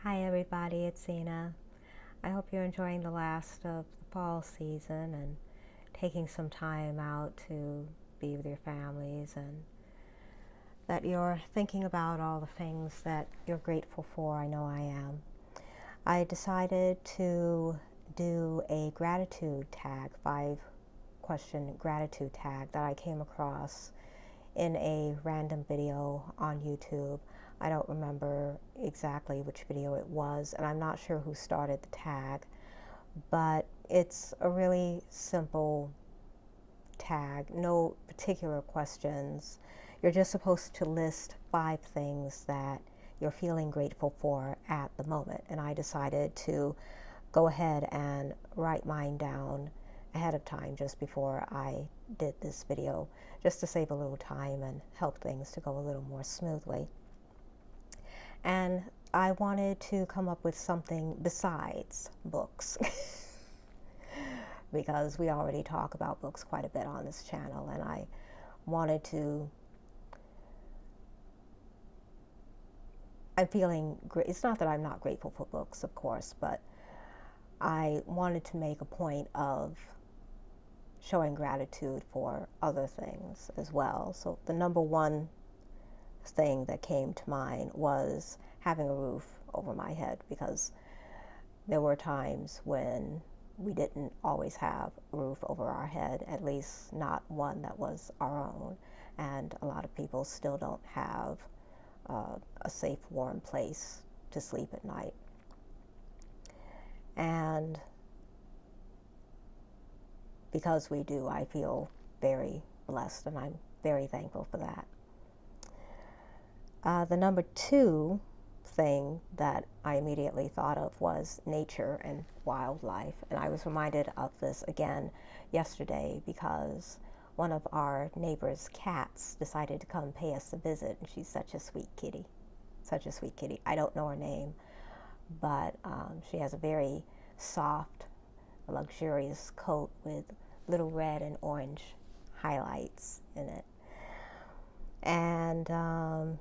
Hi everybody, it's Zena. I hope you're enjoying the last of the fall season and taking some time out to be with your families, and that you're thinking about all the things that you're grateful for. I know I am. I decided to do a gratitude tag, 5-question gratitude tag that I came across in a random video on YouTube. I don't remember exactly which video it was, and I'm not sure who started the tag, but it's a really simple tag, no particular questions. You're just supposed to list 5 things that you're feeling grateful for at the moment, and I decided to go ahead and write mine down ahead of time just before I did this video, just to save a little time and help things to go a little more smoothly. And I wanted to come up with something besides books because we already talk about books quite a bit on this channel, and I wanted to, I'm feeling great. It's not that I'm not grateful for books, of course, but I wanted to make a point of showing gratitude for other things as well. So the number one thing that came to mind was having a roof over my head, because there were times when we didn't always have a roof over our head, at least not one that was our own, and a lot of people still don't have a safe, warm place to sleep at night. And because we do, I feel very blessed, and I'm very thankful for that. The number 2 thing that I immediately thought of was nature and wildlife. And I was reminded of this again yesterday because one of our neighbor's cats decided to come pay us a visit, and she's such a sweet kitty. Such a sweet kitty. I don't know her name, but she has a very soft, luxurious coat with little red and orange highlights in it. And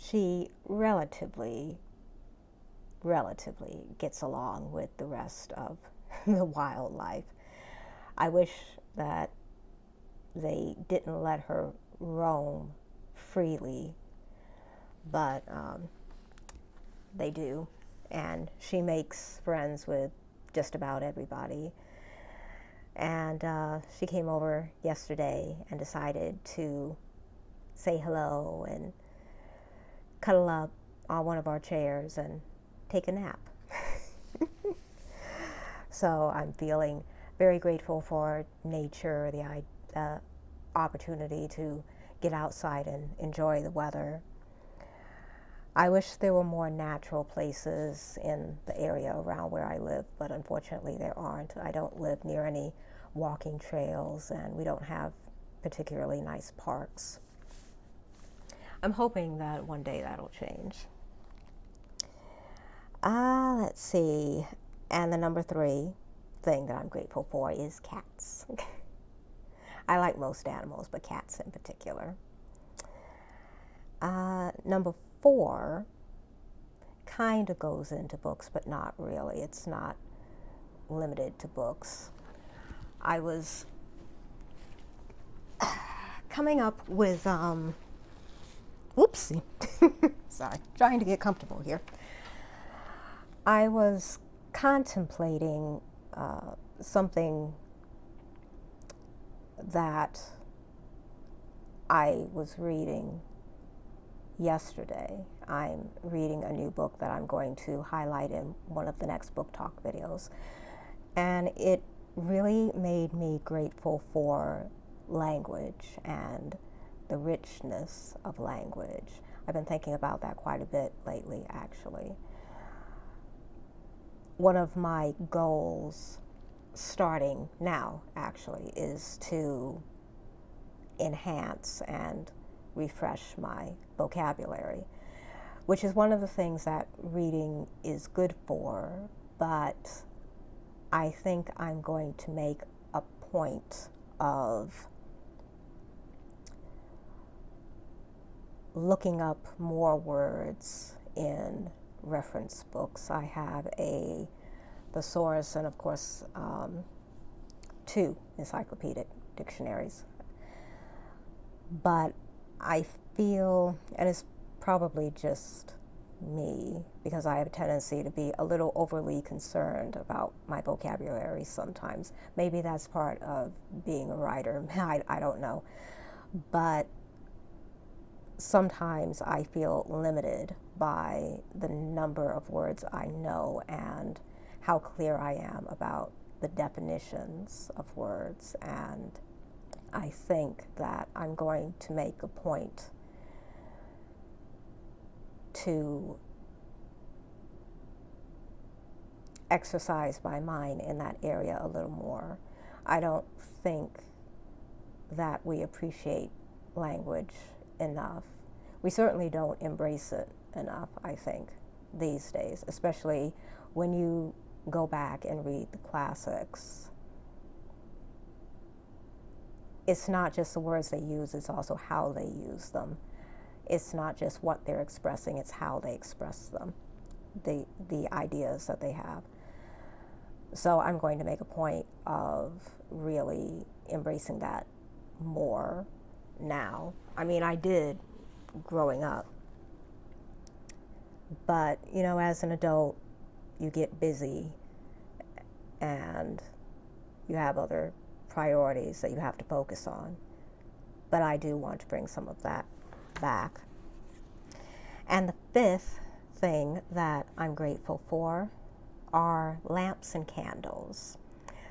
she relatively gets along with the rest of the wildlife. I wish that they didn't let her roam freely, but they do, and she makes friends with just about everybody. And she came over yesterday and decided to say hello and cuddle up on one of our chairs and take a nap. So I'm feeling very grateful for nature, the opportunity to get outside and enjoy the weather. I wish there were more natural places in the area around where I live, but unfortunately there aren't. I don't live near any walking trails, and we don't have particularly nice parks. I'm hoping that one day that'll change. Let's see. And the number 3 thing that I'm grateful for is cats. I like most animals, but cats in particular. Number 4 kind of goes into books, but not really. It's not limited to books. I was coming up with, whoopsie, sorry, trying to get comfortable here. I was contemplating something that I was reading yesterday. I'm reading a new book that I'm going to highlight in one of the next book talk videos, and it really made me grateful for language and the richness of language. I've been thinking about that quite a bit lately, actually. One of my goals, starting now actually, is to enhance and refresh my vocabulary, which is one of the things that reading is good for, but I think I'm going to make a point of looking up more words in reference books. I have a thesaurus and, of course, 2 encyclopedic dictionaries. But I feel, and it's probably just me, because I have a tendency to be a little overly concerned about my vocabulary sometimes. Maybe that's part of being a writer. I don't know. But sometimes I feel limited by the number of words I know and how clear I am about the definitions of words. And I think that I'm going to make a point to exercise my mind in that area a little more. I don't think that we appreciate language enough. We certainly don't embrace it enough, I think, these days, especially when you go back and read the classics. It's not just the words they use, it's also how they use them. It's not just what they're expressing, it's how they express them, the ideas that they have. So I'm going to make a point of really embracing that more now. I mean, I did growing up, but, you know, as an adult, you get busy and you have other priorities that you have to focus on. But I do want to bring some of that back. And the 5th thing that I'm grateful for are lamps and candles.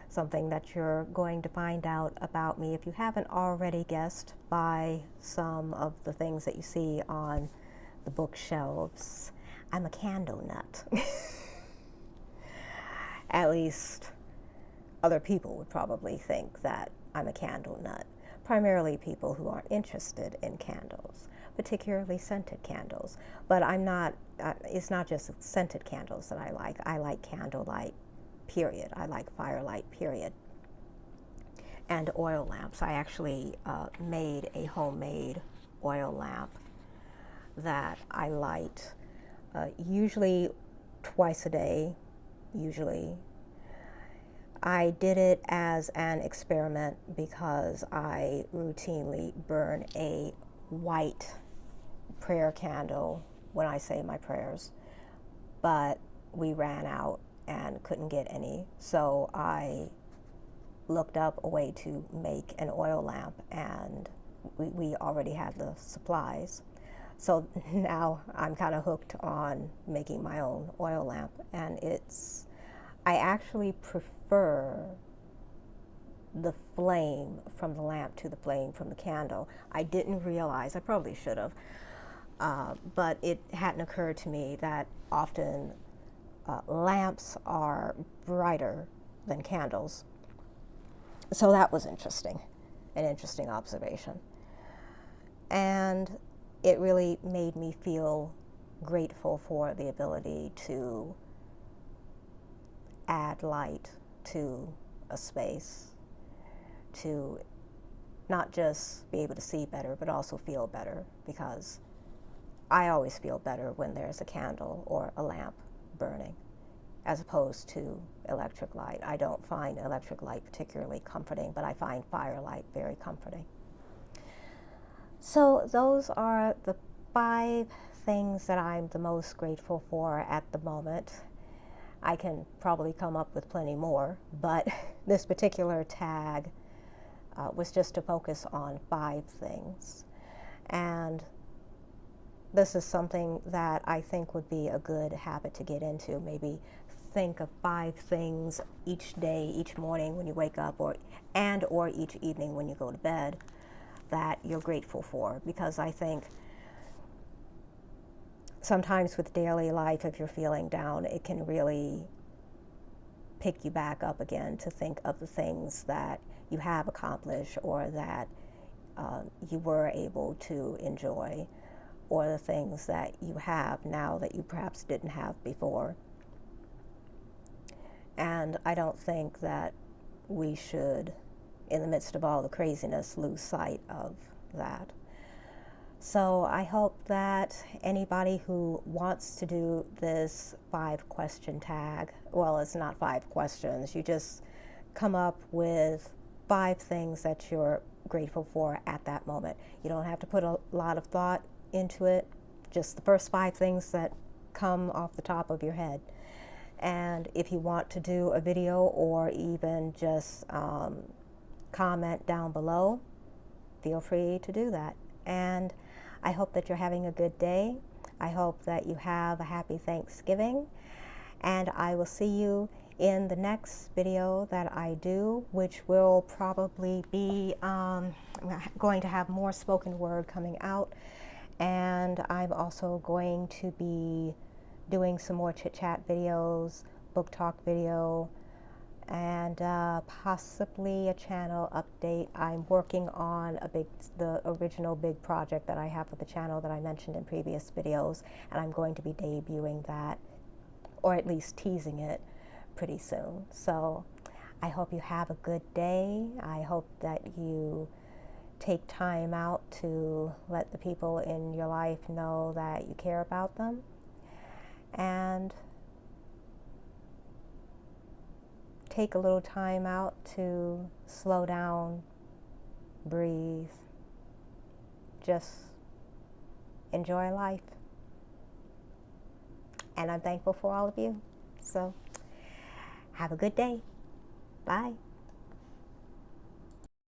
Something that you're going to find out about me, if you haven't already guessed, by some of the things that you see on the bookshelves. I'm a candle nut. At least other people would probably think that I'm a candle nut. Primarily people who aren't interested in candles, particularly scented candles. But I'm not, it's not just scented candles that I like. I like candlelight, period. I like firelight, period. And oil lamps. I actually made a homemade oil lamp that I light usually twice a day, usually. I did it as an experiment because I routinely burn a white prayer candle when I say my prayers, but we ran out and couldn't get any, so I looked up a way to make an oil lamp, and we already had the supplies. So now I'm kind of hooked on making my own oil lamp, and I actually prefer the flame from the lamp to the flame from the candle. I didn't realize, I probably should have, but it hadn't occurred to me that often lamps are brighter than candles. So that was interesting, an interesting observation. And it really made me feel grateful for the ability to add light to a space, to not just be able to see better, but also feel better, because I always feel better when there's a candle or a lamp burning, as opposed to electric light. I don't find electric light particularly comforting, but I find firelight very comforting. So those are the 5 things that I'm the most grateful for at the moment. I can probably come up with plenty more, but this particular tag was just to focus on 5 things. And this is something that I think would be a good habit to get into. Maybe think of 5 things each day, each morning when you wake up, or each evening when you go to bed, that you're grateful for. Because I think sometimes with daily life, if you're feeling down, it can really pick you back up again to think of the things that you have accomplished, or that you were able to enjoy, or the things that you have now that you perhaps didn't have before. And I don't think that we should, in the midst of all the craziness, lose sight of that. So I hope that anybody who wants to do this 5-question tag, well, it's not 5 questions, you just come up with 5 things that you're grateful for at that moment. You don't have to put a lot of thought into it, just the first 5 things that come off the top of your head. And if you want to do a video or even just comment down below, feel free to do that. And I hope that you're having a good day. I hope that you have a happy Thanksgiving. And I will see you in the next video that I do, which will probably be going to have more spoken word coming out. And I'm also going to be doing some more chit-chat videos, book talk video, and possibly a channel update. I'm working on the original big project that I have with the channel that I mentioned in previous videos, and I'm going to be debuting that, or at least teasing it, pretty soon. So I hope you have a good day. I hope that you take time out to let the people in your life know that you care about them. And take a little time out to slow down, breathe, just enjoy life. And I'm thankful for all of you. So have a good day. Bye.